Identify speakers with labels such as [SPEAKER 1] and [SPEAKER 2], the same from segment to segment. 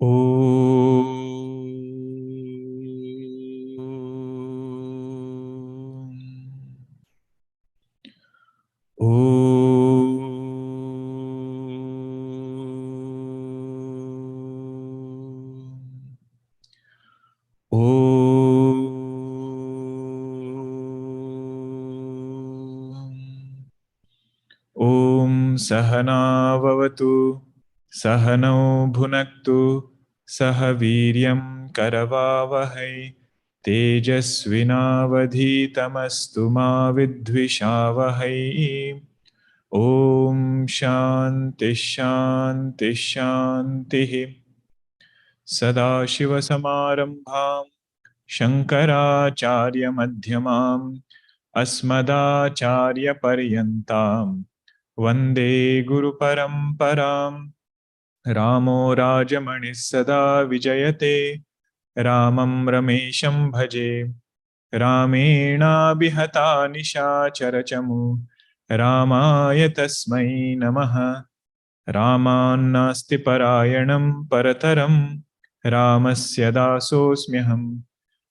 [SPEAKER 1] Om. Om Sahana Vavatu Sahano Bhunaktu Sahaviryam Karavavahai Tejasvinavadhitamastu ma vidvishavahai. Om Shanti Shanti Shanti. Sadashiva Samarambham Shankaracharya Madhyamam Asmadacharya Paryantam Vande Guru Paramparam. Ramo Rajamani Sada Vijayate Ramam Ramesham Bhaje Ramena Bihata Nishacharachamu Ramaya Tasmai Namaha. Ramannasti Parayanam Parataram Ramasya Dasosmyaham.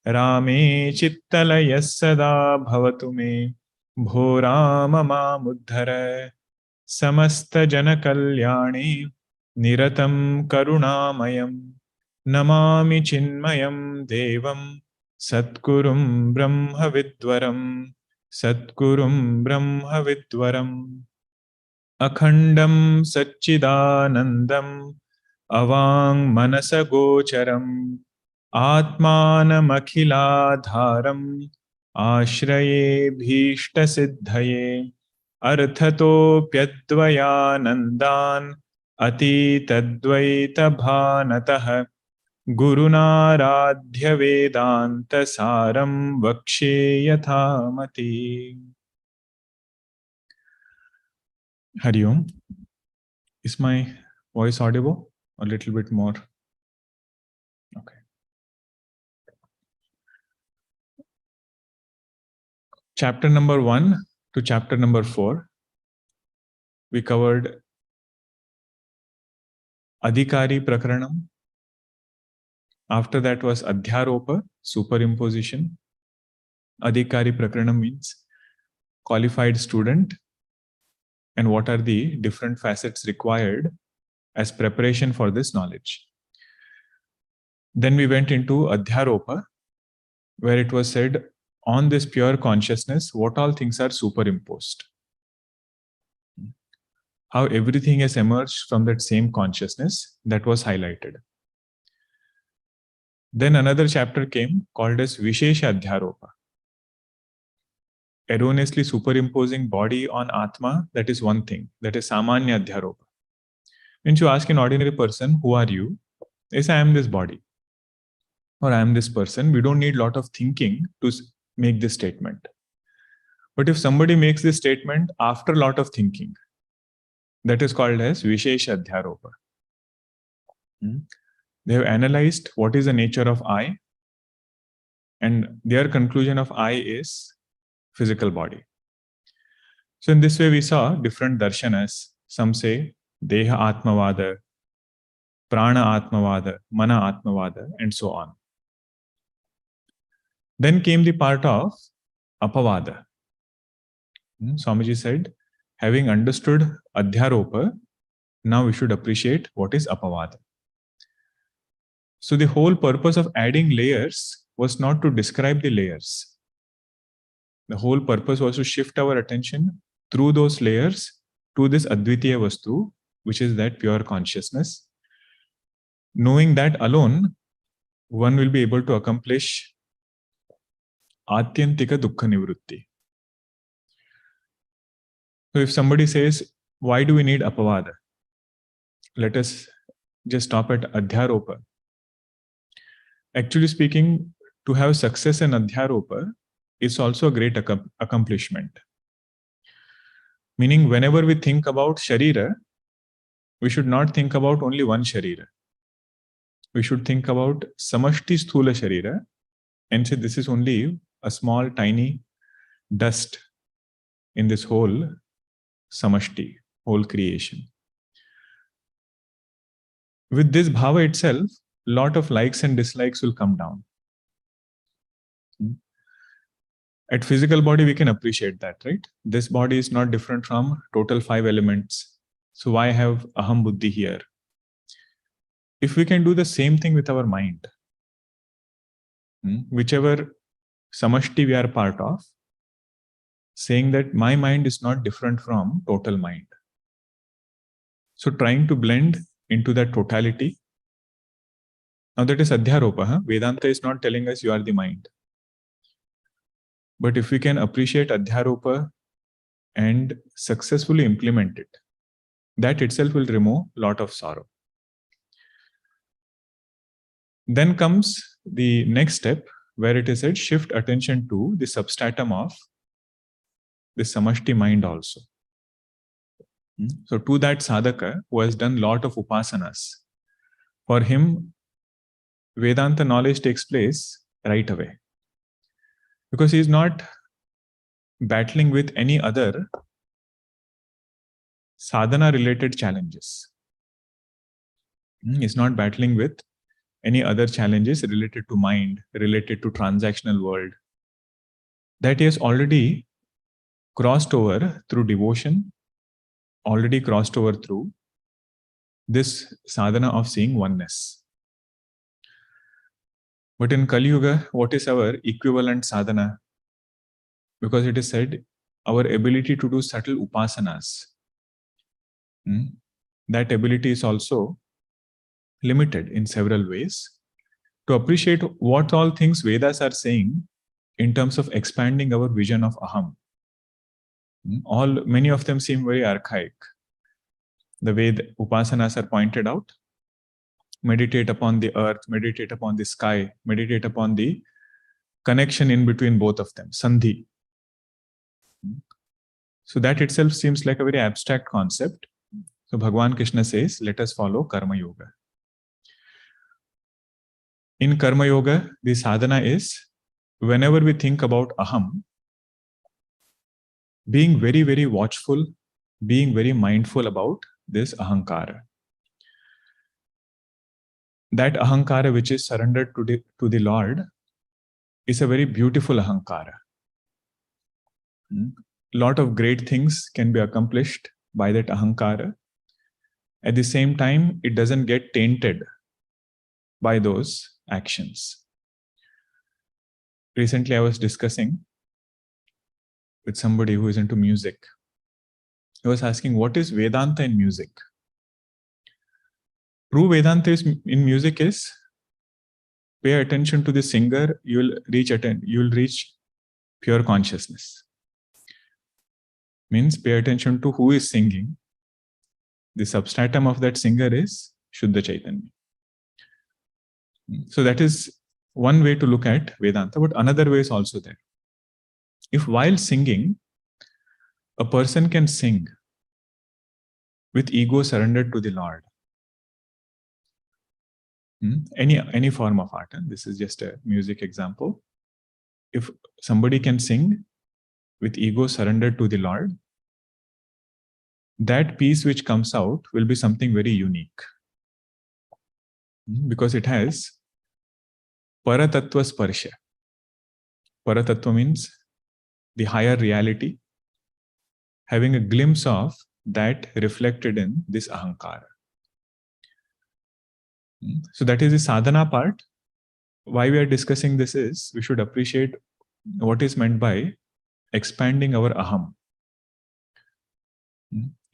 [SPEAKER 1] Rame Chittalaya Sada Bhavatu Me Bho Rama Mamuddhara. Samasta Jana Kalyani Niratam Karunamayam Namami Chinmayam Devam Satgurum Brahma Vidwaram Satgurum Brahma Vidwaram Akhandam Satchidanandam Avang Manasa Gocharam Atmanamakhilādharam Ashraye Bhishta Siddhaye Arthatopyadvayanandan Atitadvaita Bhanatah Gurunaradhya Vedanta Saram Vakshe Yathamati. Hari Om. Is my voice audible? A little bit more. Okay. Chapter number 1 to chapter number 4, we covered Adhikari Prakaranam. After that was Adhyaropa, superimposition. Adhikari Prakaranam means qualified student and what are the different facets required as preparation for this knowledge. Then we went into Adhyaropa, where it was said, on this pure consciousness, what all things are superimposed. How everything has emerged from that same consciousness, that was highlighted. Then another chapter came called as Vishesha Adhyaropa. Erroneously superimposing body on Atma, that is one thing. That is Samanya Adhyaropa. When you ask an ordinary person, who are you? They say, I am this body. Or I am this person. We don't need a lot of thinking to make this statement. But if somebody makes this statement after a lot of thinking, that is called as Vishesha Adhyaropa. They have analyzed what is the nature of I, and their conclusion of I is physical body. So in this way we saw different darshanas. Some say Deha Atmavada, Prana Atmavada, Mana Atmavada, and so on. Then came the part of Apavada. Swamiji said, having understood Adhyaropa, now we should appreciate what is Apavada. So the whole purpose of adding layers was not to describe the layers. The whole purpose was to shift our attention through those layers to this Advitiya Vastu, which is that pure consciousness. Knowing that alone, one will be able to accomplish Atyantika Dukkha Nivrutti. So if somebody says, why do we need Apavada? Let us just stop at Adhyaropa. Actually speaking, to have success in Adhyaropa is also a great accomplishment. Meaning, whenever we think about Sharira, we should not think about only one Sharira. We should think about Samashti Sthula Sharira and say this is only a small, tiny dust in this whole Samashti, whole creation. With this bhava itself, lot of likes and dislikes will come down. At physical body, we can appreciate that, right? This body is not different from total 5 elements. So why have aham buddhi here? If we can do the same thing with our mind, whichever samashti we are part of, saying that my mind is not different from total mind. So trying to blend into that totality. Now that is adhyaropa. Vedanta is not telling us you are the mind. But if we can appreciate adhyaropa and successfully implement it, that itself will remove a lot of sorrow. Then comes the next step, where it is said, shift attention to the substratum of the samashti mind also. So to that sadhaka who has done lot of upasanas, for him, Vedanta knowledge takes place right away. Because he is not battling with any other sadhana-related challenges. He is not battling with any other challenges related to mind, related to transactional world. That he has already crossed over through devotion, already crossed over through this sadhana of seeing oneness. But in Kali Yuga, what is our equivalent sadhana? Because it is said, our ability to do subtle upasanas, that ability is also limited in several ways. To appreciate what all things Vedas are saying in terms of expanding our vision of aham, many of them seem very archaic. The way the upasanas are pointed out, meditate upon the earth, meditate upon the sky, meditate upon the connection in between both of them, sandhi. So that itself seems like a very abstract concept. So Bhagavan Krishna says, let us follow Karma Yoga. In Karma Yoga, the sadhana is, whenever we think about aham, being very, very watchful, being very mindful about this ahankara. That ahankara which is surrendered to the Lord is a very beautiful ahankara. Lot of great things can be accomplished by that ahankara. At the same time, it doesn't get tainted by those actions. Recently, I was discussing with somebody who is into music. I was asking, what is Vedanta in music? True Vedanta in music is, pay attention to the singer, you will reach pure consciousness. Means pay attention to who is singing. The substratum of that singer is Shuddha Chaitanya. So that is one way to look at Vedanta, but another way is also there. If while singing, a person can sing with ego surrendered to the Lord, any form of art, this is just a music example. If somebody can sing with ego surrendered to the Lord, that piece which comes out will be something very unique. Because it has Paratattva Sparsha. Paratattva means the higher reality, having a glimpse of that reflected in this ahankara. So that is the sadhana part. Why we are discussing this is, we should appreciate what is meant by expanding our aham.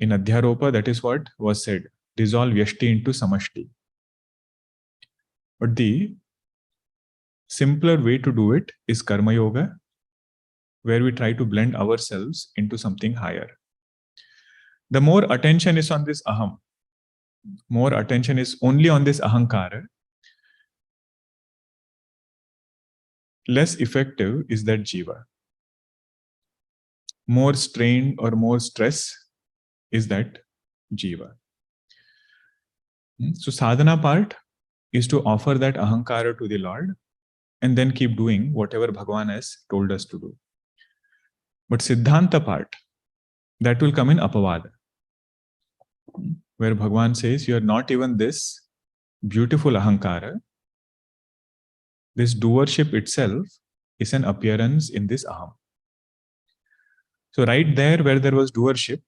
[SPEAKER 1] In Adhyaropa, that is what was said, dissolve yashti into samashti. But the simpler way to do it is Karma Yoga, where we try to blend ourselves into something higher. The more attention is on this aham, more attention is only on this ahankara, less effective is that jiva. More strain or more stress is that jiva. So sadhana part is to offer that ahankara to the Lord and then keep doing whatever Bhagavan has told us to do. But Siddhanta part, that will come in Apavada, where Bhagavan says, you are not even this, beautiful ahankara, this doership itself is an appearance in this aham. So right there where there was doership,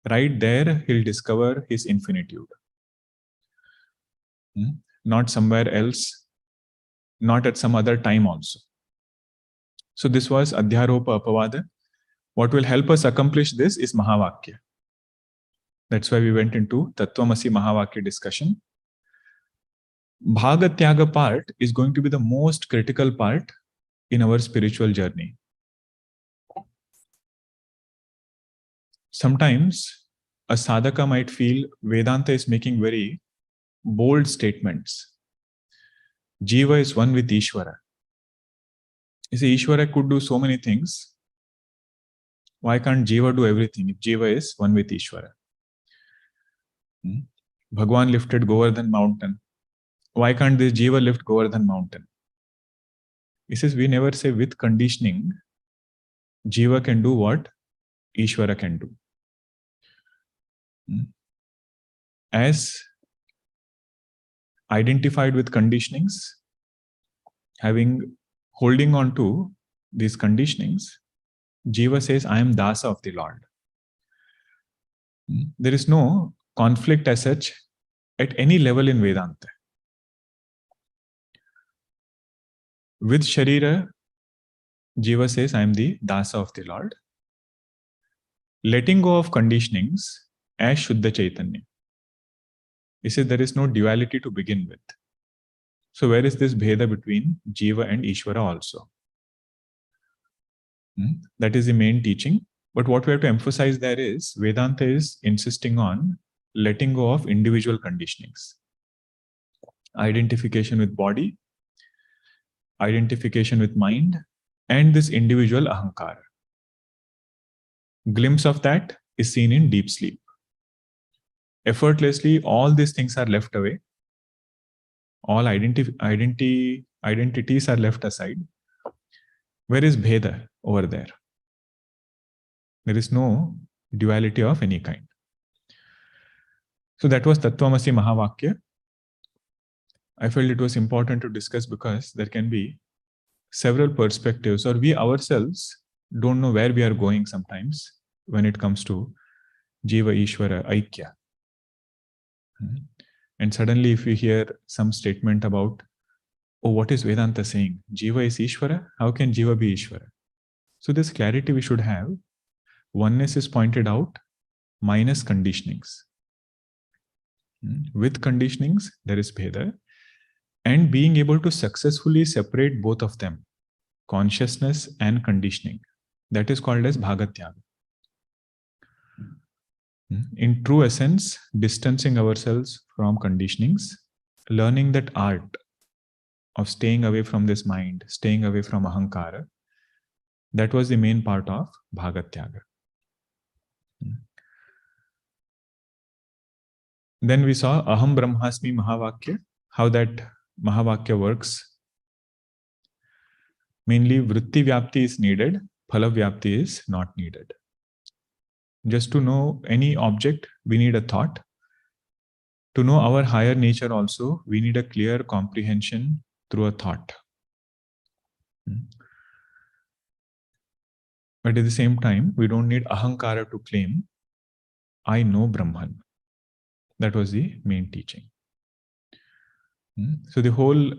[SPEAKER 1] right there he'll discover his infinitude. Not somewhere else, not at some other time also. So this was Adhyaropa Apavada. What will help us accomplish this is Mahavakya. That's why we went into Tattvamasi Mahavakya discussion. Bhagatyaga part is going to be the most critical part in our spiritual journey. Sometimes a sadhaka might feel Vedanta is making very bold statements. Jiva is one with Ishvara. You see, Ishvara could do so many things. Why can't Jiva do everything if Jiva is one with Ishvara? Bhagwan lifted Govardhan mountain. Why can't this Jiva lift Govardhan mountain? He says, we never say with conditioning, Jiva can do what Ishvara can do. As identified with conditionings, holding on to these conditionings, Jiva says, I am Dasa of the Lord. There is no conflict as such at any level in Vedanta. With Sharira, Jiva says, I am the Dasa of the Lord. Letting go of conditionings as Shuddha Chaitanya. He says there is no duality to begin with. So where is this Bheda between Jiva and Ishvara also? That is the main teaching. But what we have to emphasize there is Vedanta is insisting on letting go of individual conditionings. Identification with body, identification with mind, and this individual ahankara. Glimpse of that is seen in deep sleep. Effortlessly, all these things are left away. All identities are left aside. Where is Bheda over there? There is no duality of any kind. So that was Tattvamasi Mahavakya. I felt it was important to discuss because there can be several perspectives, or we ourselves don't know where we are going sometimes when it comes to Jiva Ishvara Aikya. And suddenly if we hear some statement about, oh, what is Vedanta saying? Jiva is Ishvara? How can Jiva be Ishvara? So this clarity we should have. Oneness is pointed out minus conditionings. With conditionings, there is Bheda. And being able to successfully separate both of them, consciousness and conditioning, that is called as Bhagatyaga. In true essence, distancing ourselves from conditionings, learning that art of staying away from this mind, staying away from ahankara, that was the main part of Bhagatyaga. Then we saw Aham Brahmasmi Mahavakya, how that Mahavakya works. Mainly Vritti Vyapti is needed, Phala Vyapti is not needed. Just to know any object, we need a thought. To know our higher nature also, we need a clear comprehension through a thought. But at the same time, we don't need ahankara to claim, I know Brahman. That was the main teaching. So the whole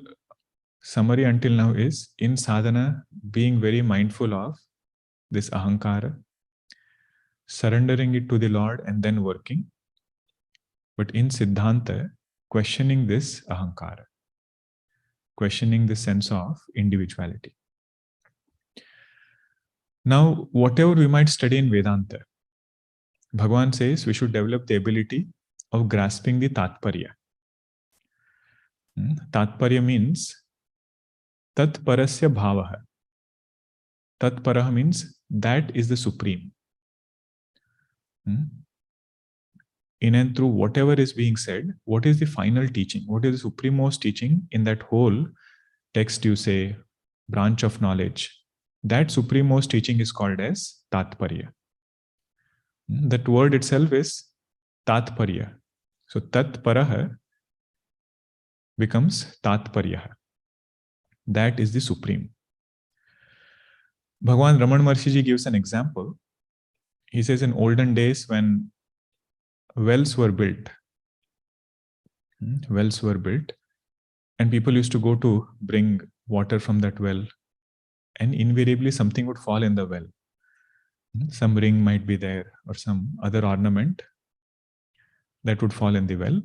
[SPEAKER 1] summary until now is, in sadhana, being very mindful of this ahankara, surrendering it to the Lord and then working. But in Siddhanta, questioning this ahankara, questioning the sense of individuality. Now, whatever we might study in Vedanta, Bhagavan says we should develop the ability of grasping the Tatparya. Tatparya means Tatparasya Bhavaha. Tatparaha means that is the supreme. In and through whatever is being said, what is the final teaching? What is the supremost teaching in that whole text, you say, branch of knowledge? That supremost teaching is called as Tatparya. That word itself is Tatparya. So Tatparaha becomes Tatparya. That is the supreme. Bhagwan Raman Maharshi gives an example. He says in olden days when wells were built, and people used to go to bring water from that well, and invariably something would fall in the well. Some ring might be there or some other ornament that would fall in the well.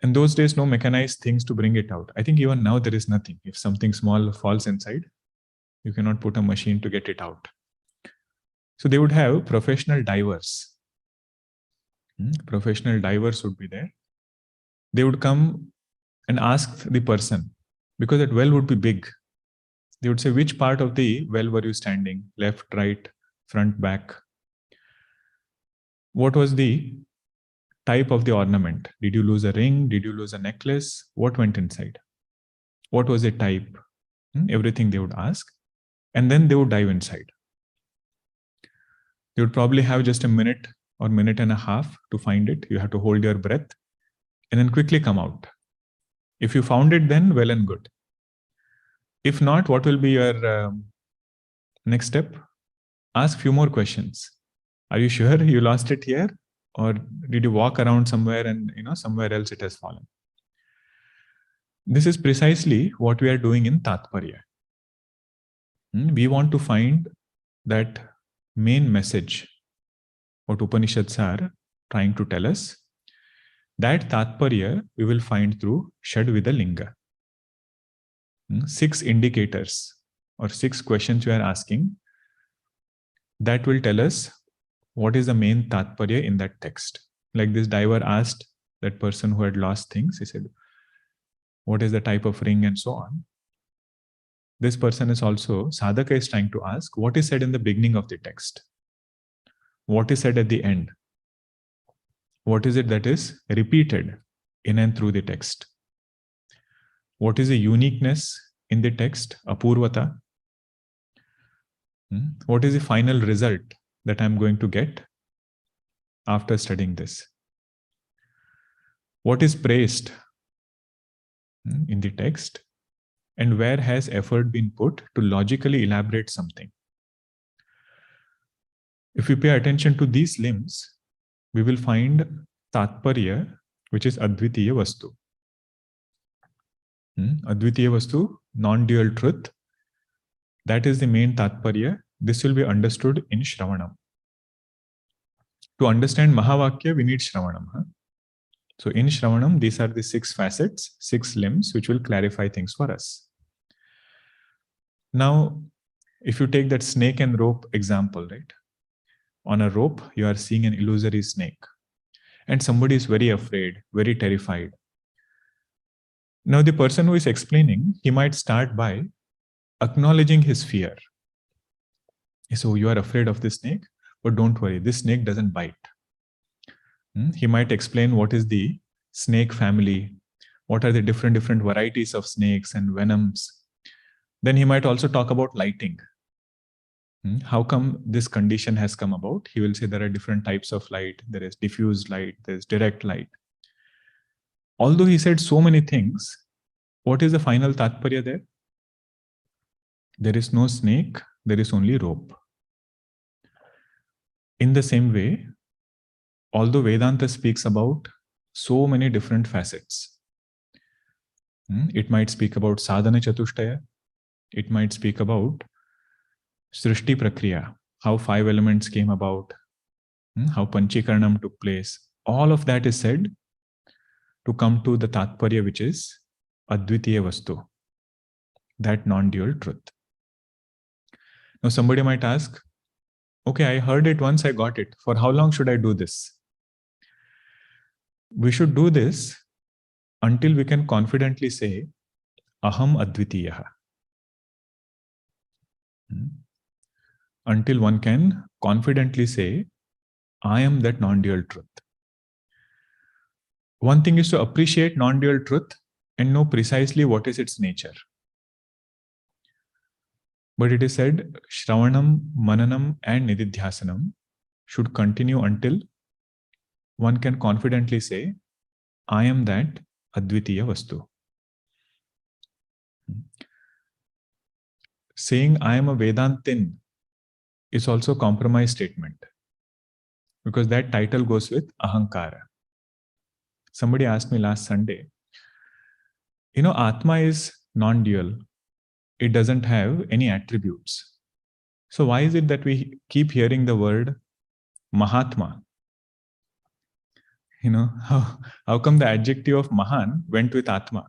[SPEAKER 1] In those days, no mechanized things to bring it out. I think even now there is nothing. If something small falls inside, you cannot put a machine to get it out. So they would have professional divers. Professional divers would be there. They would come and ask the person, because that well would be big. They would say, which part of the well were you standing? Left, right, front, back? What was the type of the ornament? Did you lose a ring? Did you lose a necklace? What went inside? What was the type? Everything they would ask. And then they would dive inside. They would probably have just a minute or minute and a half to find it. You have to hold your breath and then quickly come out. If you found it, then well and good. If not, what will be your next step? Ask few more questions. Are you sure you lost it here? Or did you walk around somewhere and somewhere else it has fallen? This is precisely what we are doing in Tatparya. We want to find that main message, what Upanishads are trying to tell us. That Tatparya we will find through Shadvida Linga. 6 indicators or 6 questions we are asking that will tell us what is the main Tatparya in that text. Like this diver asked that person who had lost things, he said, what is the type of ring and so on. This person is also, sadhaka is trying to ask, what is said in the beginning of the text? What is said at the end? What is it that is repeated in and through the text? What is the uniqueness in the text, apurvata? What is the final result that I'm going to get after studying this? What is praised in the text? And where has effort been put to logically elaborate something? If we pay attention to these limbs, we will find Tatparya, which is Advitiya Vastu. Advitiya Vastu, non-dual truth. That is the main Tatparya. This will be understood in Shravanam. To understand Mahavakya, we need Shravanam. So in Shravanam, these are the 6 facets, 6 limbs, which will clarify things for us. Now, if you take that snake and rope example, right? On a rope, you are seeing an illusory snake. And somebody is very afraid, very terrified. Now, the person who is explaining, he might start by acknowledging his fear. So, you are afraid of this snake, but don't worry, this snake doesn't bite. He might explain what is the snake family, what are the different varieties of snakes and venoms. Then he might also talk about lighting. How come this condition has come about? He will say there are different types of light. There is diffuse light, there is direct light. Although he said so many things, what is the final Tatparya there? There is no snake, there is only rope. In the same way, although Vedanta speaks about so many different facets, it might speak about sadhana chatushtaya, it might speak about Srishti Prakriya, how 5 elements came about, how Panchikaranam took place. All of that is said to come to the Tatparya, which is Advitiya Vastu, that non-dual truth. Now somebody might ask, okay, I heard it once, I got it. For how long should I do this? We should do this until we can confidently say, Aham Advitiyaha. Until one can confidently say, I am that non-dual truth. One thing is to appreciate non-dual truth and know precisely what is its nature. But it is said, Shravanam, Mananam and Nididhyasanam should continue until one can confidently say, I am that Advitiya Vastu. Saying I am a Vedantin is also a compromise statement, because that title goes with Ahankara. Somebody asked me last Sunday, Atma is non-dual. It doesn't have any attributes. So why is it that we keep hearing the word Mahatma? How come the adjective of Mahan went with Atma?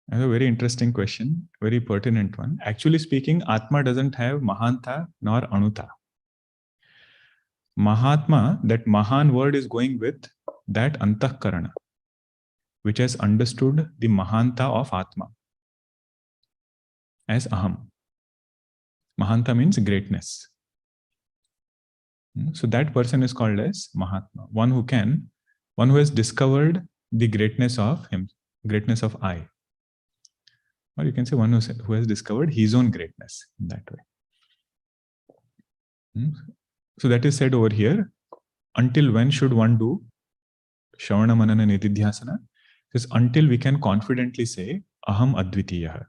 [SPEAKER 1] That's a very interesting question, very pertinent one. Actually speaking, Atma doesn't have Mahanta nor Anuta. Mahatma, that Mahan word is going with that Antahkarana, which has understood the Mahanta of Atma as Aham. Mahanta means greatness. So that person is called as Mahatma, one who has discovered the greatness of him, greatness of I. Or you can say one who has discovered his own greatness in that way. So that is said over here. Until when should one do Shravana Manana Nididhyasana? Because until we can confidently say Aham Advitiya.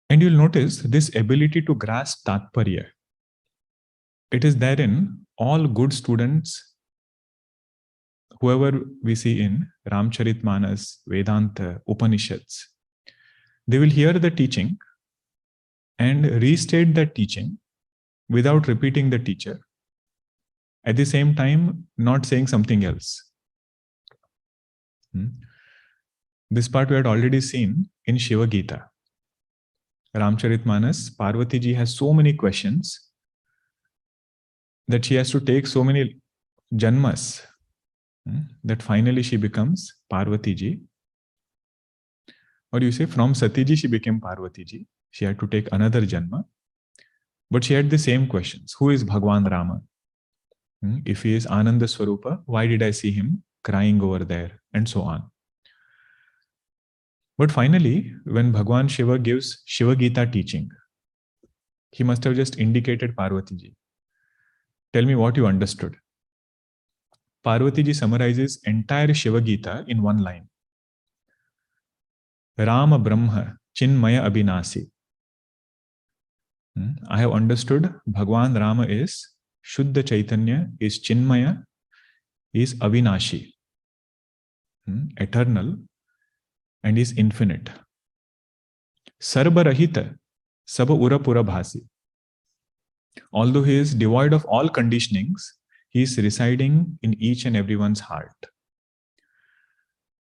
[SPEAKER 1] And you'll notice this ability to grasp Tatparya. It is there in all good students, whoever we see in Ramcharitmanas, Vedanta, Upanishads. They will hear the teaching and restate that teaching without repeating the teacher. At the same time, not saying something else. This part we had already seen in Shiva Gita. Ramcharitmanas, Parvati ji has so many questions that she has to take so many janmas that finally she becomes Parvati ji. Or you say from Sati ji she became Parvati ji. She had to take another janma. But she had the same questions. Who is Bhagwan Rama? If he is Ananda Swarupa, why did I see him crying over there? And so on. But finally, when Bhagwan Shiva gives Shiva Gita teaching, he must have just indicated Parvati ji. Tell me what you understood. Parvati ji summarizes entire Shiva Gita in one line. Rama Brahma Chinmaya Abhinasi. I have understood Bhagwan Rama is Shuddha Chaitanya, is Chinmaya, is Avinashi, eternal, and is infinite. Sarva Rahita, Saba Ura Pura Bhasi. Although he is devoid of all conditionings, he is residing in each and everyone's heart.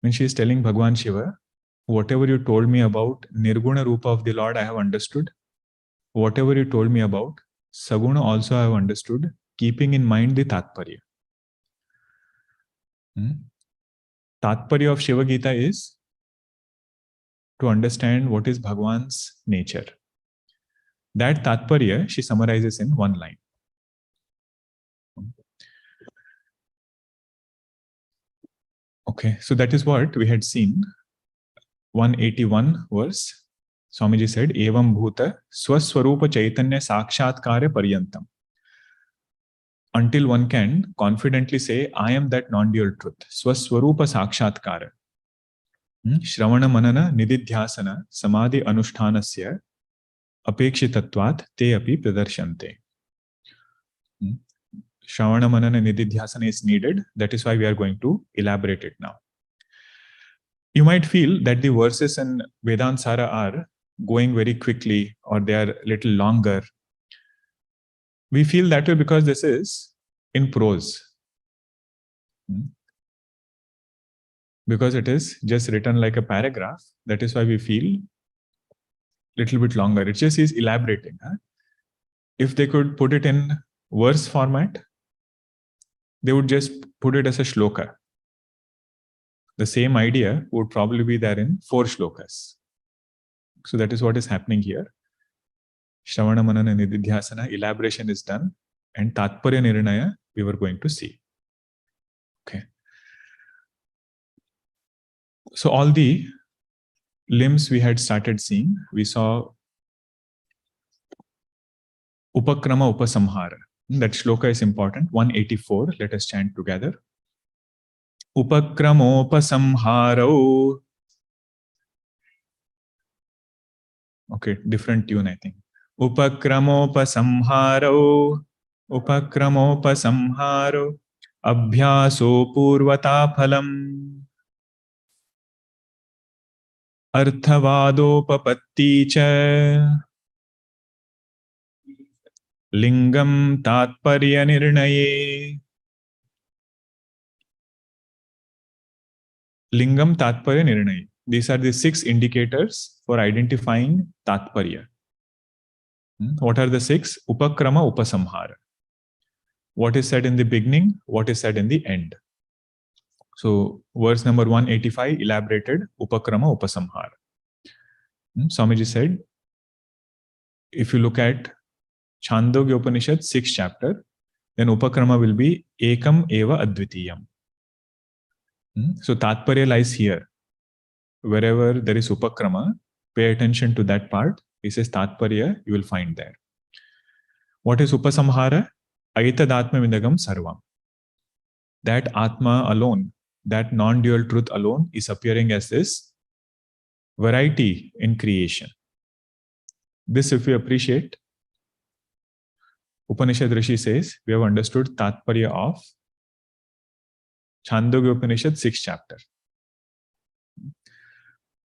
[SPEAKER 1] When she is telling Bhagwan Shiva, whatever you told me about Nirguna Rupa of the Lord, I have understood. Whatever you told me about Saguna also I have understood, keeping in mind the Tatparya. Tatparya of Shiva Gita is to understand what is Bhagwan's nature. That Tatparya she summarizes in one line. Okay, so that is what we had seen. 181 verse. Swamiji said, Evam Bhuta Swaswarupa Chaitanya Sakshatkara Paryantam. Until one can confidently say, I am that non-dual truth. Swaswarupa Sakshatkara. Shravana Manana Nididhyasana Samadhi Anushtanasya Apekshitatvat Te Api Pradarshante. Shravana Manana Nididhyasana is needed. That is why we are going to elaborate it now. You might feel that the verses in Vedanta Saar are going very quickly or they are a little longer. We feel that way because this is in prose. Because it is just written like a paragraph. That is why we feel a little bit longer. It just is elaborating. If they could put it in verse format, they would just put it as a shloka. The same idea would probably be there in 4 shlokas. So that is what is happening here. Shravana Manana Nididhyasana, elaboration is done, and Tatparya Nirnaya we were going to see. Okay. So all the limbs we had started seeing. We saw Upakrama Upasamhara. That shloka is important. 184. Let us chant together. Upakramopasamharo. Okay, different tune, I think. Upakramopasamharo. Upakramopasamharo. Abhyaso purvata phalam. Arthavadopapatti cha. Lingam tatparya nirnaye. Lingam tatparya nirnaye. These are the 6 indicators for identifying tatparya. What are the 6? Upakrama, upasamhara. What is said in the beginning? What is said in the end? So, verse number 185 elaborated Upakrama, upasamhara. Swamiji said, if you look at Chandogya Upanishad, 6th chapter, then Upakrama will be Ekam Eva Advitiyam. So, Tatparya lies here. Wherever there is Upakrama, pay attention to that part. He says Tatparya, you will find there. What is Upasamhara? Aitadatma Vindagam Sarvam. That Atma alone, that non-dual truth alone is appearing as this variety in creation. This, if we appreciate, Upanishad Rishi says, we have understood Tatparya of Chandogya Upanishad 6th chapter.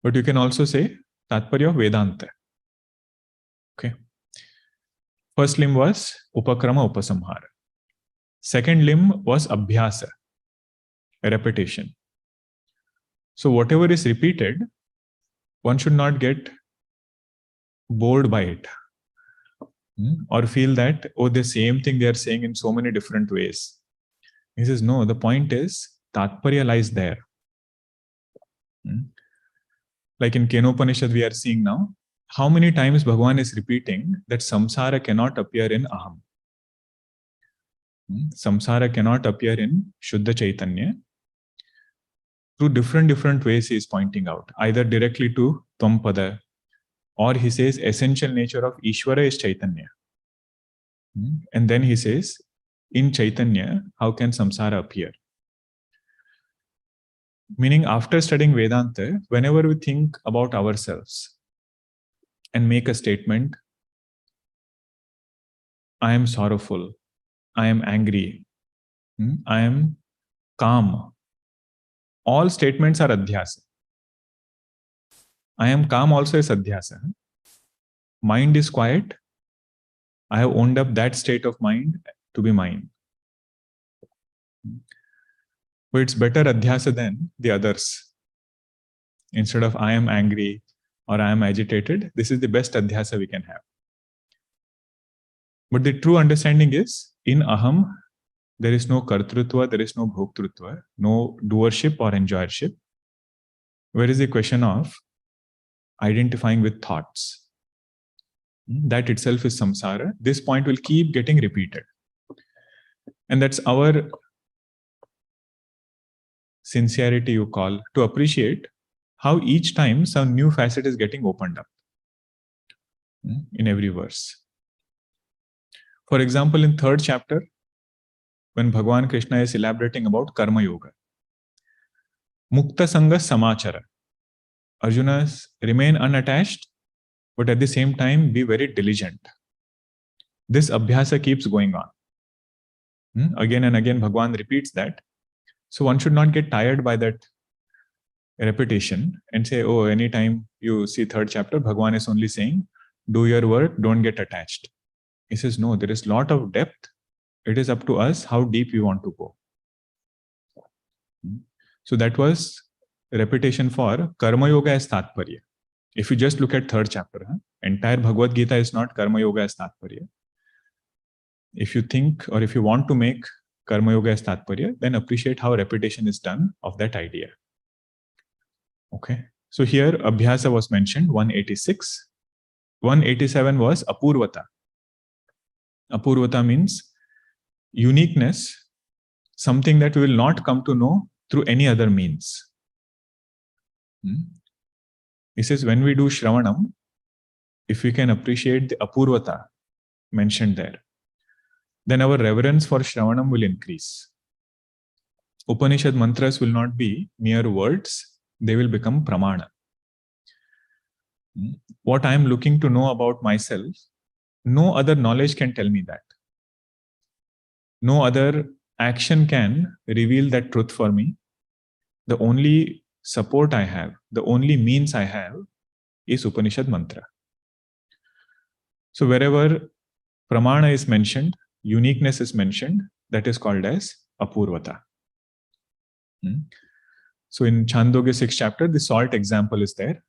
[SPEAKER 1] But you can also say Tatparya of Vedanta. Okay. First limb was Upakrama Upasamhara. Second limb was Abhyasa, repetition. So whatever is repeated, one should not get bored by it. Or feel that, oh, the same thing they are saying in so many different ways. He says, no, the point is, Tatparya lies there. Like in Kenopanishad we are seeing now, how many times Bhagavan is repeating that samsara cannot appear in aham. Samsara cannot appear in Shuddha Chaitanya. Through different ways he is pointing out, either directly to Tvam-pada, or he says essential nature of Ishvara is Chaitanya. And then he says, in Chaitanya, how can samsara appear? Meaning, after studying Vedanta, whenever we think about ourselves and make a statement, I am sorrowful, I am angry, I am calm, all statements are adhyasa. I am calm also is adhyasa. Mind is quiet. I have owned up that state of mind to be mine. But it's better adhyasa than the others. Instead of I am angry or I am agitated, this is the best adhyasa we can have. But the true understanding is, in aham, there is no kartrutva, there is no bhoktrutva, no doership or enjoyership. Where is the question of identifying with thoughts? That itself is samsara. This point will keep getting repeated. And that's our sincerity, you call, to appreciate how each time some new facet is getting opened up in every verse. For example, in 3rd chapter, when Bhagavan Krishna is elaborating about Karma Yoga, Mukta Sanga Samachara, Arjuna, remain unattached, but at the same time be very diligent. This abhyasa keeps going on. Again and again, Bhagavan repeats that. So one should not get tired by that repetition and say, oh, anytime you see 3rd chapter, Bhagavan is only saying, do your work, don't get attached. He says, no, there is a lot of depth. It is up to us how deep we want to go. So that was repetition for Karma Yoga as Tatparya. If you just look at 3rd chapter, entire Bhagavad Gita is not Karma Yoga as Tatparya. If you think or if you want to make Karma Yoga as Tatparya, then appreciate how repetition is done of that idea. Okay. So here Abhyasa was mentioned, 186. 187 was Apurvata. Apurvata means uniqueness, something that we will not come to know through any other means. He says, when we do Shravanam, if we can appreciate the Apurvata mentioned there, then our reverence for Shravanam will increase. Upanishad mantras will not be mere words, they will become pramana. What I am looking to know about myself, no other knowledge can tell me that. No other action can reveal that truth for me. The only support I have, the only means I have is Upanishad mantra. So wherever pramana is mentioned, uniqueness is mentioned, that is called as apurvata. So in Chandogya 6th chapter, the salt example is there.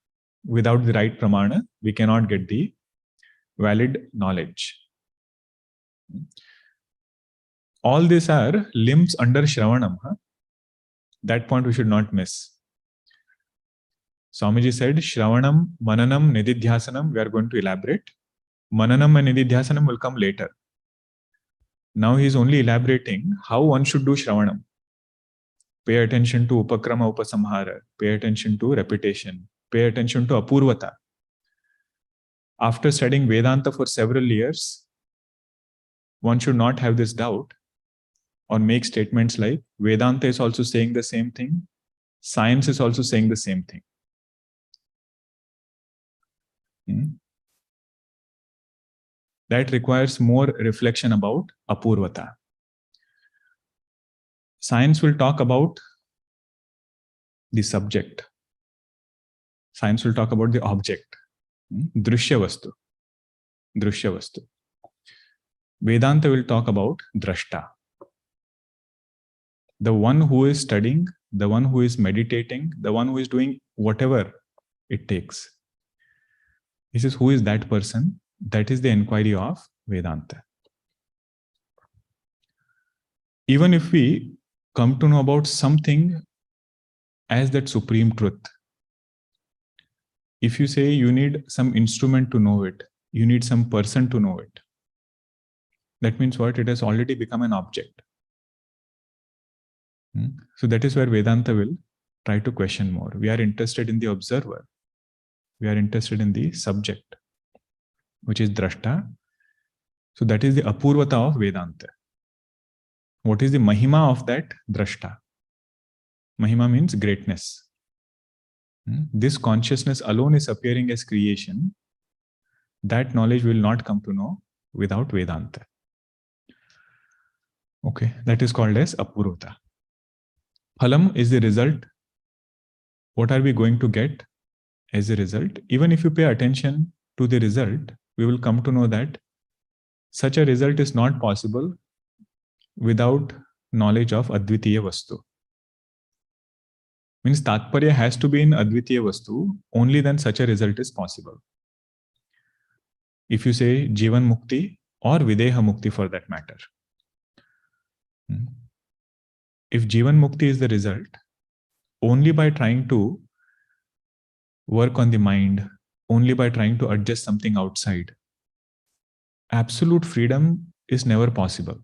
[SPEAKER 1] Without the right pramana, we cannot get the valid knowledge. All these are limbs under Shravanam. That point we should not miss. Swamiji said, Shravanam, Mananam, Nididhyasanam, we are going to elaborate. Mananam and Nididhyasanam will come later. Now he is only elaborating how one should do Shravanam. Pay attention to Upakrama Upasamhara, pay attention to repetition, pay attention to Apurvata. After studying Vedanta for several years, one should not have this doubt or make statements like Vedanta is also saying the same thing, science is also saying the same thing. That requires more reflection about Apurvata. Science will talk about the subject. Science will talk about the object. Drishya vastu. Drishya vastu. Vedanta will talk about drashta. The one who is studying, the one who is meditating, the one who is doing whatever it takes. He says, who is that person? That is the inquiry of Vedanta. Even if we come to know about something as that supreme truth, if you say you need some instrument to know it, you need some person to know it, that means what? It has already become an object. So that is where Vedanta will try to question more. We are interested in the observer. We are interested in the subject, which is drashta. So that is the apurvata of Vedanta. What is the mahima of that drashta? Mahima means greatness. This consciousness alone is appearing as creation. That knowledge will not come to know without Vedanta. Okay, that is called as apurvata. Phalam is the result. What are we going to get as a result? Even if you pay attention to the result, we will come to know that such a result is not possible without knowledge of Advitiya Vastu. Means Tatparya has to be in Advitiya Vastu, only then such a result is possible. If you say Jivan Mukti or Videha Mukti for that matter. If Jivan Mukti is the result, only by trying to work on the mind, only by trying to adjust something outside, absolute freedom is never possible.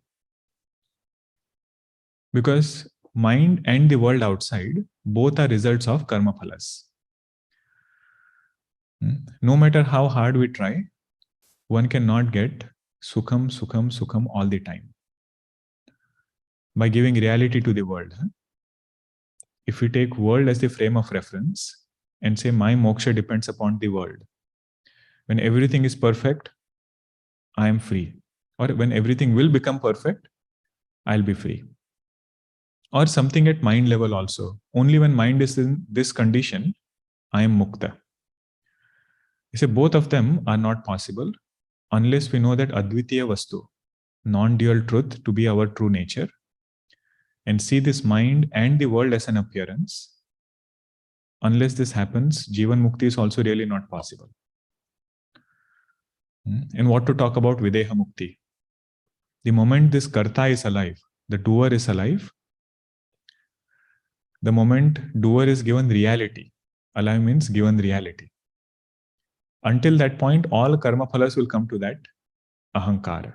[SPEAKER 1] Because mind and the world outside, both are results of karma phalas. No matter how hard we try, one cannot get sukham, sukham, sukham all the time. By giving reality to the world. If we take world as the frame of reference and say my moksha depends upon the world, when everything is perfect, I am free. Or when everything will become perfect, I'll be free. Or something at mind level also. Only when mind is in this condition, I am mukta. You say both of them are not possible unless we know that Advitiya Vastu, non-dual truth, to be our true nature, and see this mind and the world as an appearance. Unless this happens, Jivan Mukti is also really not possible. And what to talk about Videha Mukti? The moment this karta is alive, the doer is alive, the moment doer is given reality, alive means given reality. Until that point, all karma phalas will come to that ahankara.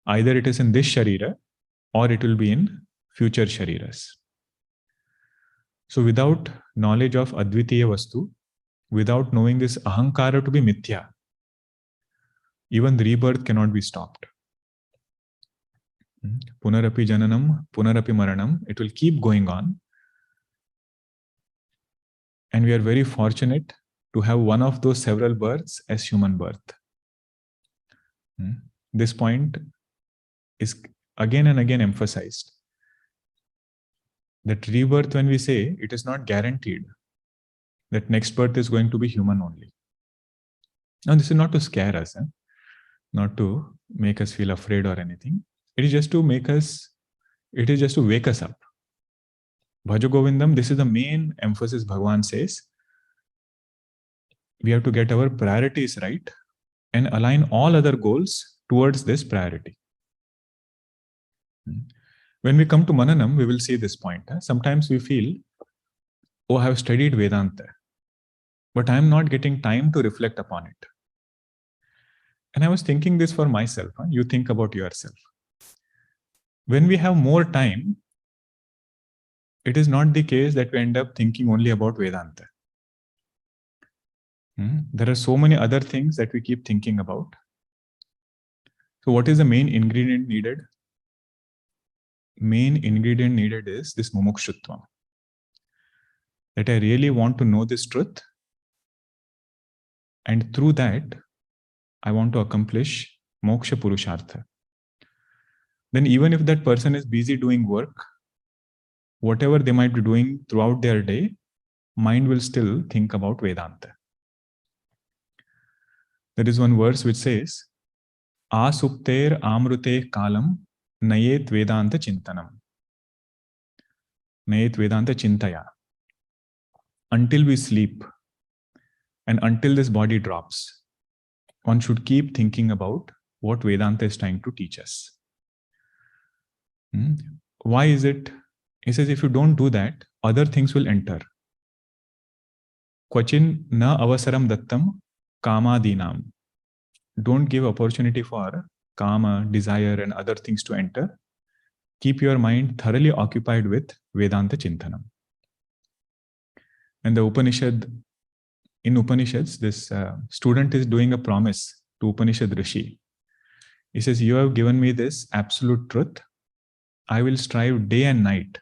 [SPEAKER 1] Either it is in this sharira or it will be in future shariras. So without knowledge of Advitiya Vastu, without knowing this ahankara to be mithya, even the rebirth cannot be stopped. Punarapi jananam, punarapi maranam. It will keep going on. And we are very fortunate to have one of those several births as human birth. This point is again and again emphasized. That rebirth, when we say, it is not guaranteed that next birth is going to be human only. Now, this is not to scare us, not to make us feel afraid or anything. It is just to make us, it is just to wake us up. Bhaja Govindam, this is the main emphasis Bhagavan says. We have to get our priorities right and align all other goals towards this priority. When we come to Mananam, we will see this point. Sometimes we feel, oh, I have studied Vedanta, but I am not getting time to reflect upon it. And I was thinking this for myself. You think about yourself. When we have more time, it is not the case that we end up thinking only about Vedanta. There are so many other things that we keep thinking about. So what is the main ingredient needed? Main ingredient needed is this mumukshutvam. That I really want to know this truth. And through that, I want to accomplish moksha purushartha. Then even if that person is busy doing work, whatever they might be doing throughout their day, mind will still think about Vedanta. There is one verse which says, Asupter amrute kalam nayet Vedanta chintanam. Nayet Vedanta chintaya. Until we sleep and until this body drops, one should keep thinking about what Vedanta is trying to teach us. Why is it? He says, if you don't do that, other things will enter. Kvachin na avasaram dattam kama dinam. Don't give opportunity for kama, desire, and other things to enter. Keep your mind thoroughly occupied with Vedanta Chintanam. And the Upanishad, in Upanishads, this student is doing a promise to Upanishad Rishi. He says, you have given me this absolute truth. I will strive day and night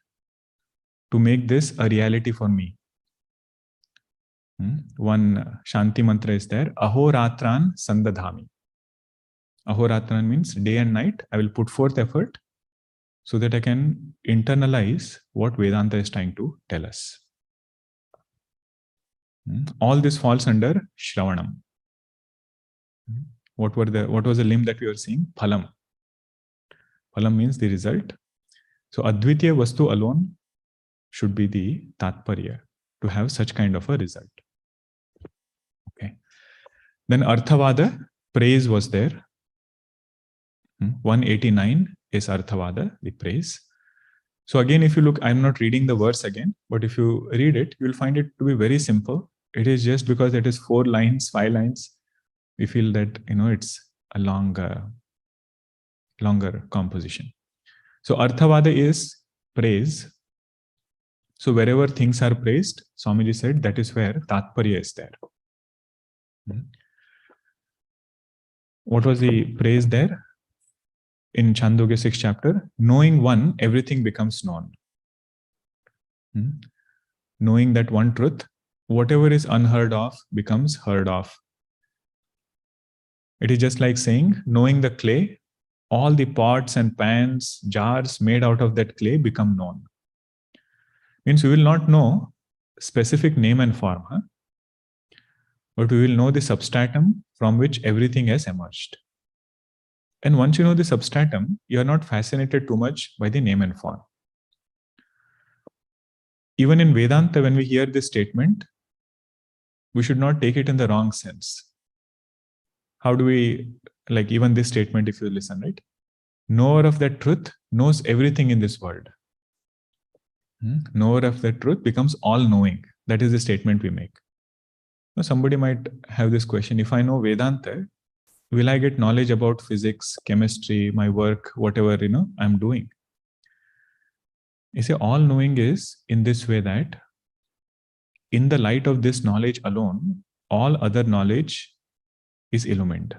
[SPEAKER 1] to make this a reality for me. One Shanti mantra is there, Ahoratran Sandadhami. Ahoratran means day and night, I will put forth effort so that I can internalize what Vedanta is trying to tell us. All this falls under Shravanam. What was the limb that we were seeing? Phalam. Phalam means the result. So Advitiya Vastu alone should be the Tatparya to have such kind of a result. Okay. Then Arthavada, praise was there. 189 is Arthavada, the praise. So again, if you look, I'm not reading the verse again, but if you read it, you'll find it to be very simple. It is just because it is 4 lines, 5 lines, we feel that, it's a longer composition. So Arthavada is praise. So wherever things are praised, Swamiji said, that is where Tatparya is there. What was the praise there? In Chandogya 6th chapter, knowing one, everything becomes known. Knowing that one truth, whatever is unheard of becomes heard of. It is just like saying, knowing the clay, all the pots and pans, jars made out of that clay become known. Means we will not know specific name and form, but we will know the substratum from which everything has emerged. And once you know the substratum, you are not fascinated too much by the name and form. Even in Vedanta, when we hear this statement, we should not take it in the wrong sense. How do we, like even this statement, if you listen, right? Knower of that truth knows everything in this world. Knower of that truth becomes all-knowing. That is the statement we make. Now, somebody might have this question, if I know Vedanta, will I get knowledge about physics, chemistry, my work, whatever, I'm doing? You see, all-knowing is in this way that in the light of this knowledge alone, all other knowledge is illumined.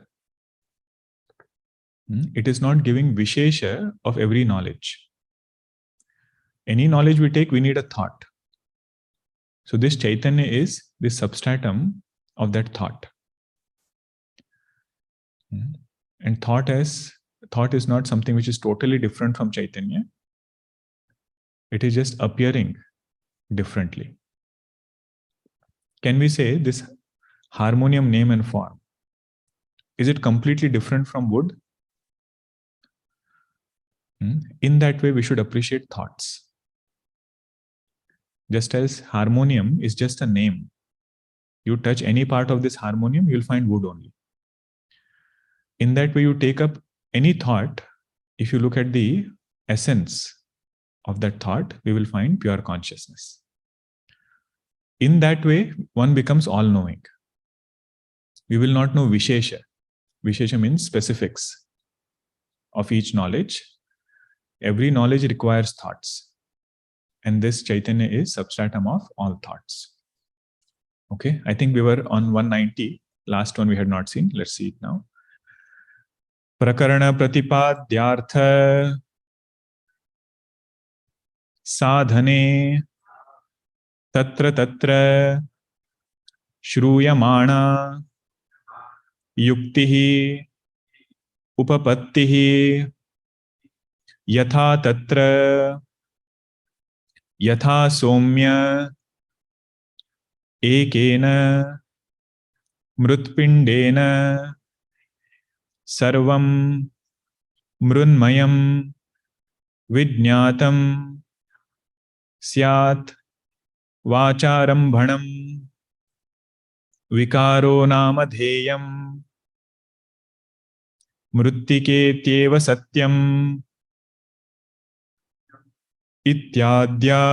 [SPEAKER 1] It is not giving Vishesha of every knowledge. Any knowledge we take, we need a thought. So this Chaitanya is the substratum of that thought. And thought is not something which is totally different from Chaitanya. It is just appearing differently. Can we say this harmonium name and form, is it completely different from wood? In that way, we should appreciate thoughts. Just as harmonium is just a name. You touch any part of this harmonium, you'll find wood only. In that way, you take up any thought. If you look at the essence of that thought, we will find pure consciousness. In that way, one becomes all-knowing. We will not know Vishesha. Vishesha means specifics of each knowledge. Every knowledge requires thoughts. And this Chaitanya is substratum of all thoughts. Okay, I think we were on 190. Last one we had not seen. Let's see it now. Prakarana pratipadyartha sadhane tatra shruyamana yuktihi upapattihi yatha tatra yatha somya ekena mrutpindena sarvam mrunmayam vijñātam syat vācārambhanam vikaro namadheyam mruttiketyeva satyam ityadya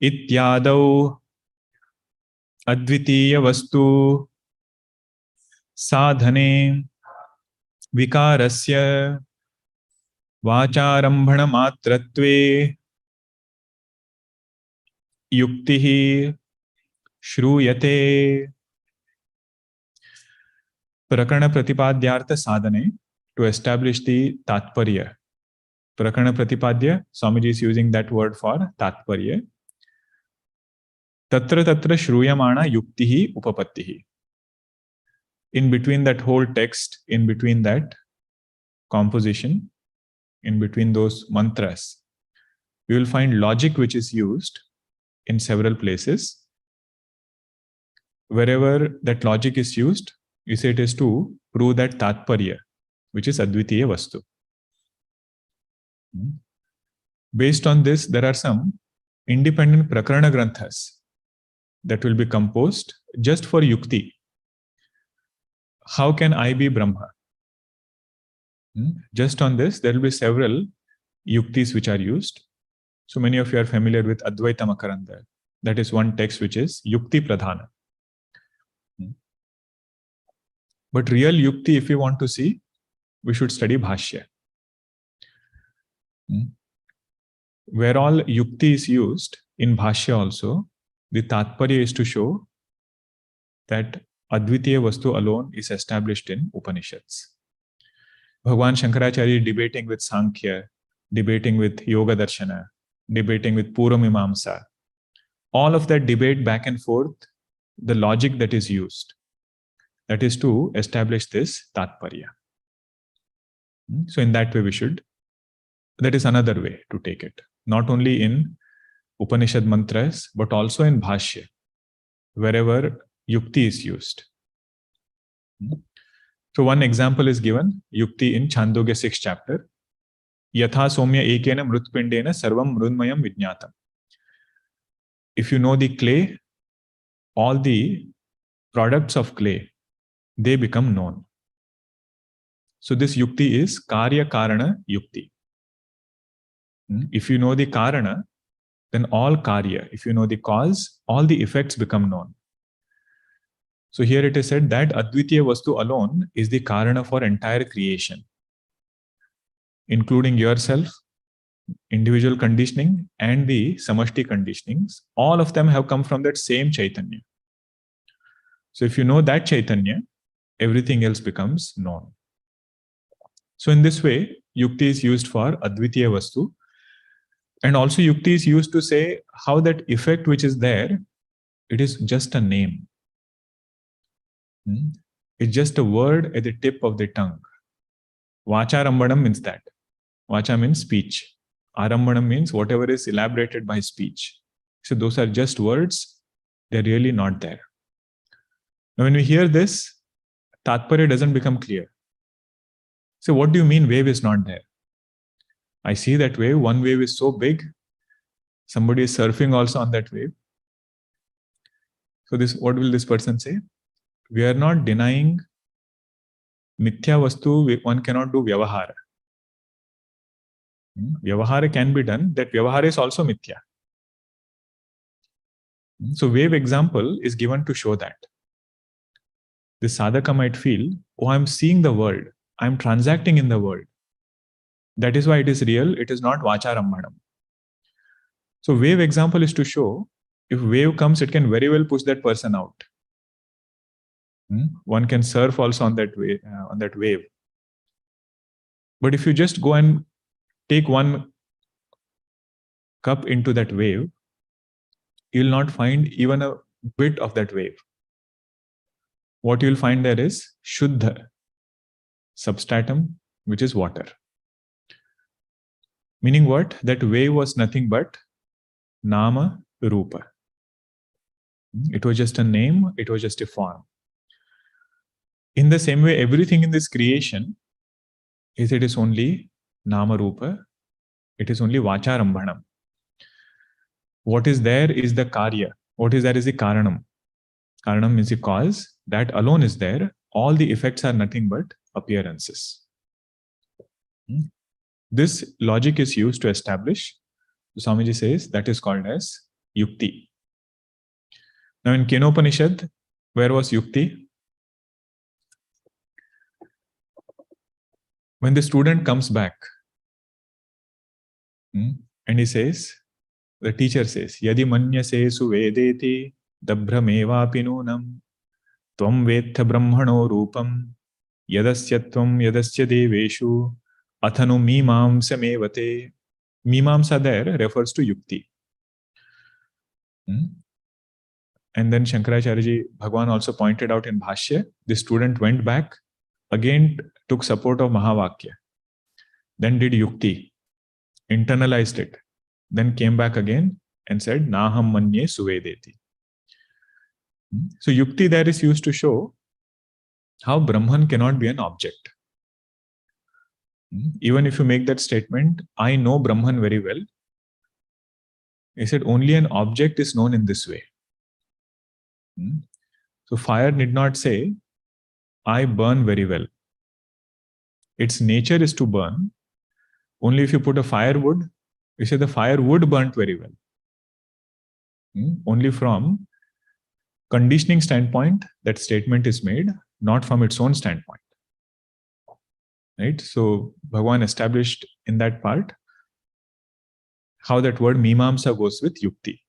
[SPEAKER 1] ityadau advitiya vastu sadhane vikarasya vācārambhana matratve yuktihi shruyate. Prakarana pratipadyartha sadhane, to establish the tatparya. Prakarana pratipadya, Swamiji is using that word for tatparya. Tatra shruyamana yuktihi upapattihi. In between that whole text, in between that composition, in between those mantras, we will find logic which is used in several places. Wherever that logic is used, you say it is to prove that tatparya, which is advitiya vastu. Based on this, there are some independent prakarana granthas that will be composed just for yukti. How can I be Brahma? Just on this, there will be several yuktis which are used. So many of you are familiar with Advaita Makaranda. That is one text which is Yukti Pradhana. But real Yukti, if you want to see, we should study Bhashya. Where all Yukti is used, in Bhashya also, the Tatparya is to show that Advitiya Vastu alone is established in Upanishads. Bhagwan Shankaracharya debating with Sankhya, debating with Yoga Darshana, debating with Purvamimamsa. All of that debate back and forth, the logic that is used, that is to establish this Tatparya. So in that way we should, that is another way to take it. Not only in Upanishad mantras, but also in Bhashya, wherever Yukti is used. So one example is given, Yukti in Chandogya 6th chapter. Yatha somya ekena mrutpindena sarvam mrunmayam vijñātam. If you know the clay, all the products of clay, they become known. So this Yukti is Karya Karana Yukti. If you know the Karana, then all Karya, if you know the cause, all the effects become known. So here it is said that Advitiya Vastu alone is the Karana for entire creation, including yourself, individual conditioning, and the Samashti conditionings. All of them have come from that same Chaitanya. So if you know that Chaitanya, everything else becomes known. So in this way, yukti is used for advitiya vastu. And also yukti is used to say how that effect which is there, it is just a name. It's just a word at the tip of the tongue. Vacharambanam means that. Vacha means speech. Arambanam means whatever is elaborated by speech. So those are just words. They're really not there. Now when we hear this, Tatparya doesn't become clear. So what do you mean wave is not there? I see that wave. One wave is so big. Somebody is surfing also on that wave. So this, what will this person say? We are not denying mithya vastu. One cannot do vyavahara. Vyavahara can be done. That vyavahara is also mithya. So wave example is given to show that. The sadhaka might feel, oh, I'm seeing the world. I'm transacting in the world. That is why it is real. It is not vacharambanam. So wave example is to show, if wave comes, it can very well push that person out. One can surf also on that wave. But if you just go and take one cup into that wave, you will not find even a bit of that wave. What you will find there is Shuddha, substratum, which is water. Meaning what? That wave was nothing but Nama Rupa. It was just a name, it was just a form. In the same way, everything in this creation is it is only Nama Rupa, it is only Vacharambhanam. What is there is the Karya. What is there is the Karanam. Karanam means the cause. That alone is there. All the effects are nothing but appearances. This logic is used to establish, Swamiji says, that is called as Yukti. Now in Kenopanishad, where was Yukti? When the student comes back and he says, the teacher says, Yadi manyase suvedeti dabhrameva pinunam tvam vetha brahmano rupam yadasyatvam yadasya deveshu athanu mimamsamevate. Mimamsa there refers to Yukti. And then Shankaracharya Bhagwan also pointed out in Bhashya, the student went back, again took support of Mahavakya, then did Yukti, internalized it, then came back again and said, Naham manye suvedeti. So Yukti there is used to show how Brahman cannot be an object. Even if you make that statement, I know Brahman very well, he said only an object is known in this way. So fire need not say, I burn very well. Its nature is to burn. Only if you put a firewood, you say the firewood burnt very well. Only from conditioning standpoint, that statement is made, not from its own standpoint. Right? So Bhagwan established in that part how that word Mimamsa goes with Yukti,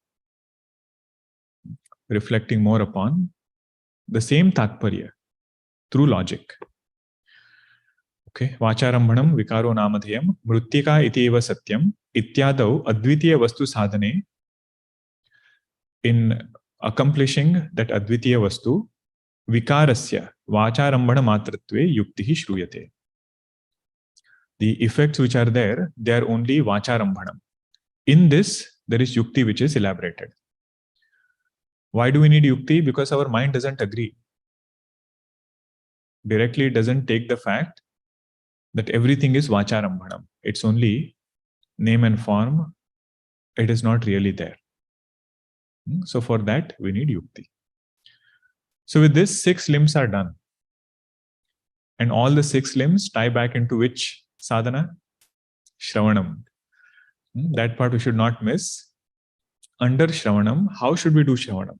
[SPEAKER 1] reflecting more upon the same Tatparya through logic. Okay, Vacharambhanam vikaro namadhyam mrutyika iti eva satyam ityadau advitiya vastu sadhane. In accomplishing that advitiya vastu, vikarasya vacharambhana matratve yuktihi shruyate. The effects which are there, they are only vacharambhanam. In this, there is yukti which is elaborated. Why do we need yukti? Because our mind doesn't agree. Directly, it doesn't take the fact that everything is vacharambhanam. It's only name and form. It is not really there. So for that, we need yukti. So with this, 6 limbs are done. And all the 6 limbs tie back into which sadhana? Shravanam. That part we should not miss. Under Shravanam, how should we do Shravanam? It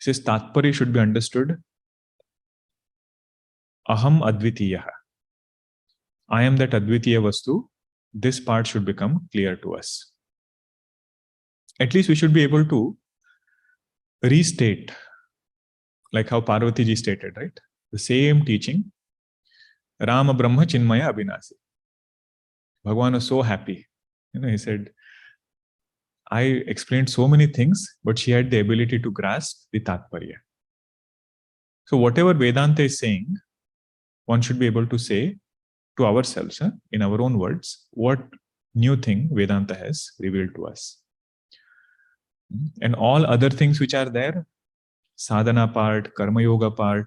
[SPEAKER 1] says Tatpari should be understood. Aham advitiyaha. I am that advitiya vastu. This part should become clear to us. At least we should be able to restate, like how Parvati ji stated, right? The same teaching, Rama Brahma Chinmaya Abhinasi. Bhagwan was so happy. He said, I explained so many things, but she had the ability to grasp the Tatparya. So whatever Vedanta is saying, one should be able to say to ourselves, in our own words, what new thing Vedanta has revealed to us. And all other things which are there, sadhana part, karma yoga part,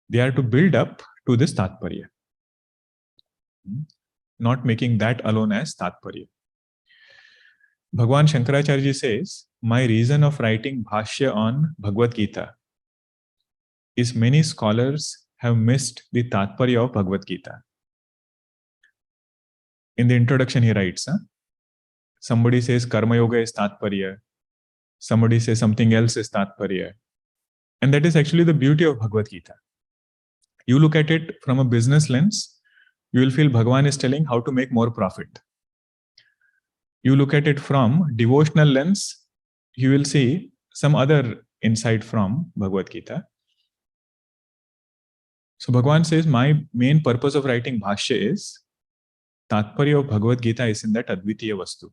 [SPEAKER 1] they are to build up to this Tatparya. Not making that alone as Tatparya. Bhagwan Shankaracharya says, my reason of writing Bhashya on Bhagavad Gita is many scholars have missed the Tatparya of Bhagavad Gita. In the introduction he writes, somebody says Karma Yoga is Tatparya, somebody says something else is Tatparya. And that is actually the beauty of Bhagavad Gita. You look at it from a business lens, you will feel Bhagwan is telling how to make more profit. You look at it from devotional lens, you will see some other insight from Bhagavad Gita. So Bhagwan says, my main purpose of writing Bhashya is, Tatparya of Bhagavad Gita is in that Advitiya Vastu.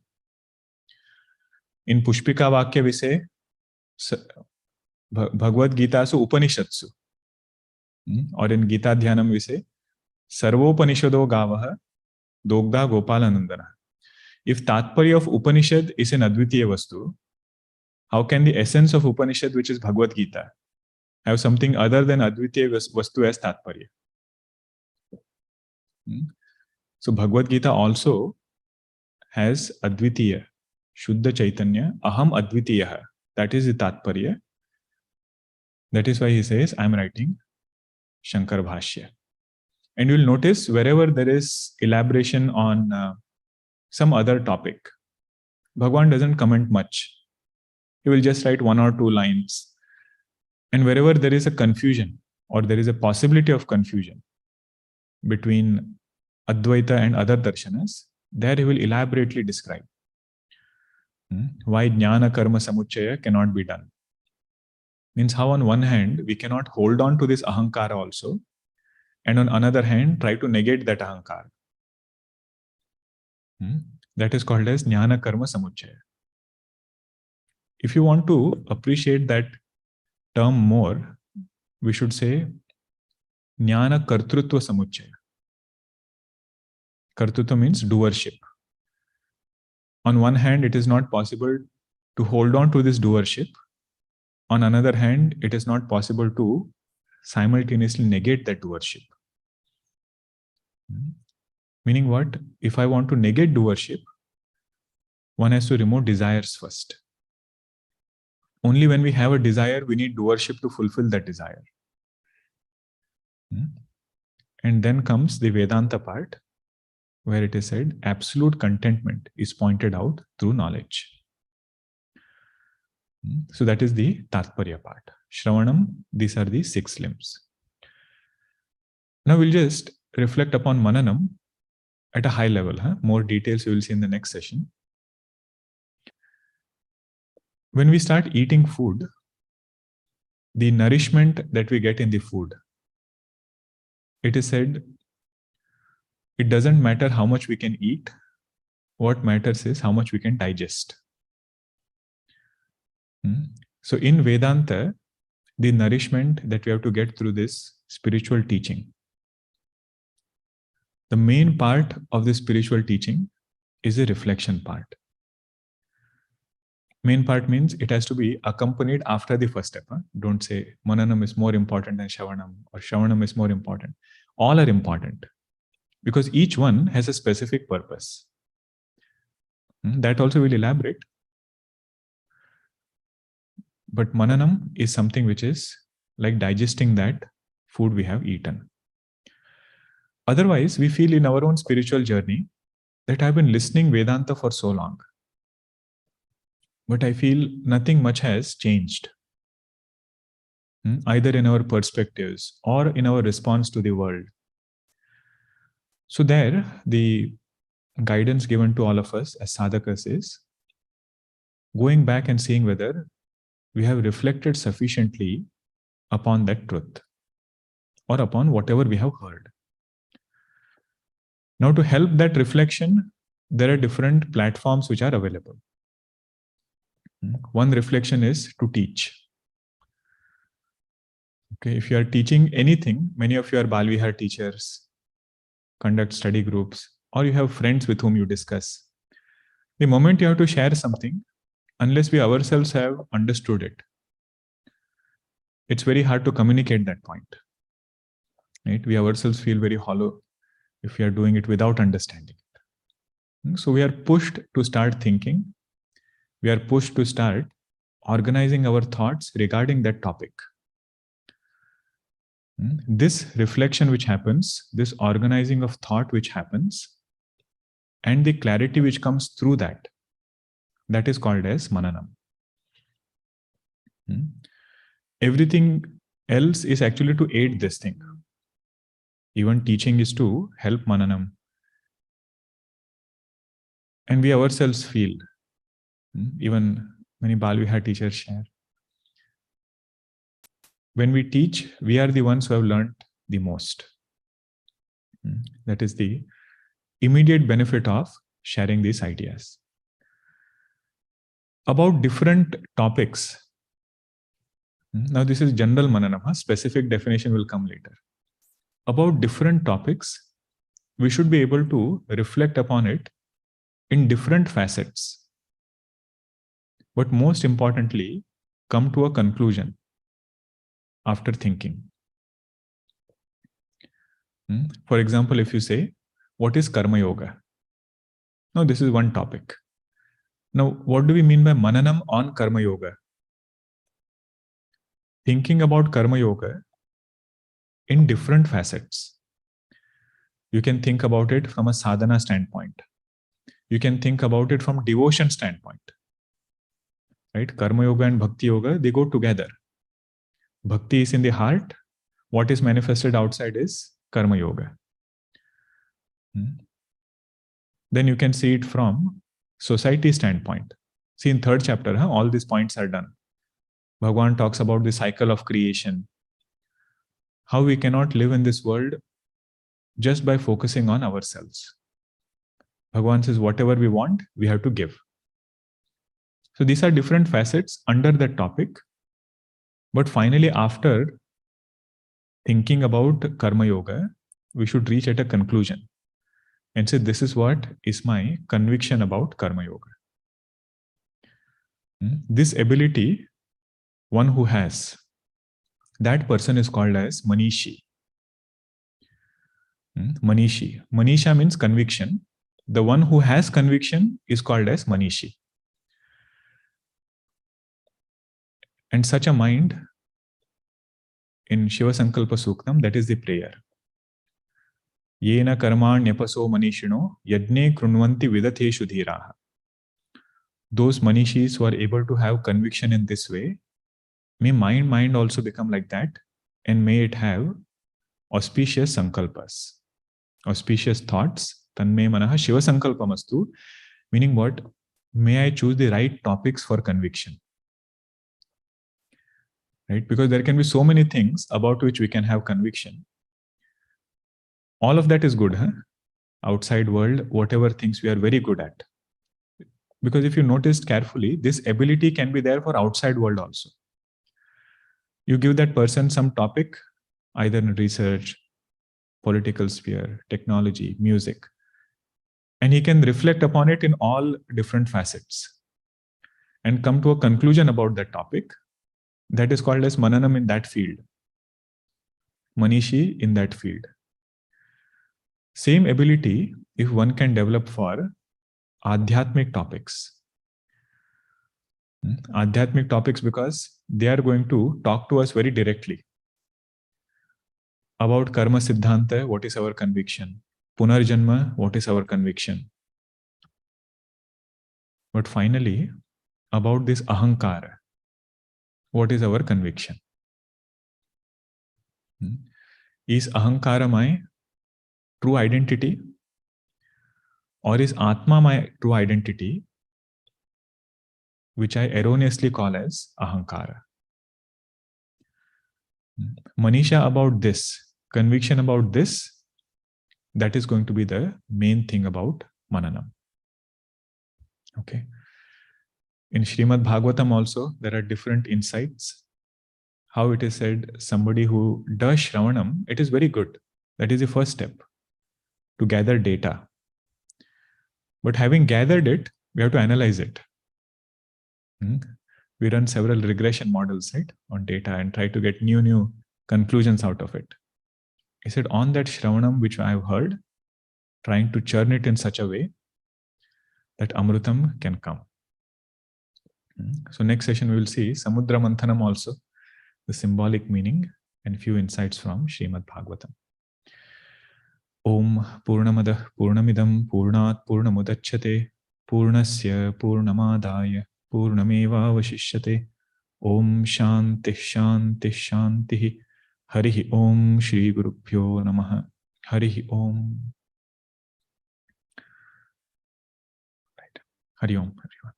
[SPEAKER 1] In Pushpika Vakya we say, Bhagavad Gita su Upanishatsu. Or in Gita Dhyanam we say, Sarvopanishado Gavaha Dogda Gopalanandana. If Tatparya of Upanishad is in Advitiya Vastu, how can the essence of Upanishad, which is Bhagavad Gita, have something other than Advitiya Vastu as Tatparya? So Bhagavad Gita also has Advitiya, Shuddha Chaitanya, Aham Advitiya. That is the Tatparya. That is why he says, I am writing Shankar Bhashya. And you will notice wherever there is elaboration on some other topic, Bhagwan doesn't comment much. He will just write 1 or 2 lines. And wherever there is a confusion or there is a possibility of confusion between Advaita and other darshanas, there he will elaborately describe why Jnana Karma Samuchaya cannot be done. Means how on one hand, we cannot hold on to this ahankara also, and on another hand, try to negate that ahankara. That is called as Jnana Karma Samuchaya. If you want to appreciate that term more, we should say Jnana Kartrutva Samuchaya. Kartrutva means doership. On one hand, it is not possible to hold on to this doership. On another hand, it is not possible to simultaneously negate that doership. Meaning what? If I want to negate doership, one has to remove desires first. Only when we have a desire, we need doership to fulfill that desire. And then comes the Vedanta part, where it is said absolute contentment is pointed out through knowledge. So that is the Tatparya part. Shravanam, these are the 6 limbs. Now we'll just reflect upon Mananam at a high level. More details you will see in the next session. When we start eating food, the nourishment that we get in the food, it is said, it doesn't matter how much we can eat. What matters is how much we can digest. So in Vedanta, the nourishment that we have to get through this spiritual teaching, the main part of the spiritual teaching is the reflection part. Main part means it has to be accompanied after the first step. Don't say Mananam is more important than Shravanam or Shravanam is more important. All are important because each one has a specific purpose. That also will elaborate. But Mananam is something which is like digesting that food we have eaten. Otherwise, we feel in our own spiritual journey that I've been listening Vedanta for so long, but I feel nothing much has changed, either in our perspectives or in our response to the world. So there, the guidance given to all of us as sadhakas is going back and seeing whether we have reflected sufficiently upon that truth or upon whatever we have heard. Now, to help that reflection, there are different platforms which are available. One reflection is to teach. Okay, if you are teaching anything, many of you are Balvihar teachers, conduct study groups, or you have friends with whom you discuss. The moment you have to share something, unless we ourselves have understood it, it's very hard to communicate that point. Right? We ourselves feel very hollow if we are doing it without understanding it. So we are pushed to start thinking. We are pushed to start organizing our thoughts regarding that topic. This reflection which happens, this organizing of thought which happens, and the clarity which comes through that is called as Mananam. Everything else is actually to aid this thing. Even teaching is to help Mananam. And we ourselves feel, even many Balvihar teachers share, when we teach, we are the ones who have learned the most. That is the immediate benefit of sharing these ideas. About different topics. Now, this is general Mananam. Specific definition will come later. About different topics, we should be able to reflect upon it in different facets. But most importantly, come to a conclusion after thinking. For example, if you say, what is Karma Yoga? Now, this is one topic. Now, what do we mean by Mananam on Karma Yoga? Thinking about Karma Yoga in different facets. You can think about it from a sadhana standpoint. You can think about it from devotion standpoint. Right? Karma Yoga and Bhakti Yoga, they go together. Bhakti is in the heart. What is manifested outside is Karma Yoga. Then you can see it from society standpoint. See, in third chapter, all these points are done. Bhagavan talks about the cycle of creation. How we cannot live in this world just by focusing on ourselves. Bhagavan says, whatever we want, we have to give. So these are different facets under that topic. But finally, after thinking about Karma Yoga, we should reach at a conclusion and say, this is what is my conviction about Karma Yoga. This ability, one who has, that person is called as Manishi. Manishi. Manisha means conviction. The one who has conviction is called as Manishi. And such a mind, in Shiva Sankalpa Suktam, that is the prayer. Yena karmanyapaso manishino yajne krunvanti vidatheshu dhiraha. Those manishis who are able to have conviction in this way, may mind also become like that, and may it have auspicious sankalpas, auspicious thoughts. Tanme manaha Shiva Sankalpamastu, meaning what? May I choose the right topics for conviction. Right? Because there can be so many things about which we can have conviction. All of that is good, outside world, whatever things we are very good at. Because if you noticed carefully, this ability can be there for outside world also. You give that person some topic, either in research, political sphere, technology, music, and he can reflect upon it in all different facets and come to a conclusion about that topic. That is called as Mananam in that field. Manishi in that field. Same ability, if one can develop for Adhyatmic topics. Adhyatmic topics, because they are going to talk to us very directly. About Karma Siddhanta, what is our conviction? Punarjanma, what is our conviction? But finally, about this Ahankara, what is our conviction? Is Ahankara my true identity? Or is Atma my true identity, which I erroneously call as Ahankara? Manisha about this, conviction about this, That is going to be the main thing about Mananam. Okay. In Srimad Bhagavatam also, there are different insights. How it is said, somebody who does Shravanam, it is very good. That is the first step, to gather data. But having gathered it, we have to analyze it. We run several regression models, right, on data and try to get new conclusions out of it. He said, on that Shravanam which I have heard, trying to churn it in such a way that Amrutam can come. So next session we will see Samudra Manthanam also, the symbolic meaning and few insights from Srimad Bhagavatam. Om Purnamadah Purnamidam Purnat Purnamudachyate Purnasya Purnamadaya Purnameva Vashishyate. Om Shanti Shanti Shanti. Harihi Om Shri Gurubhyo Namaha. Harihi Om. Right. Hari Om, everyone.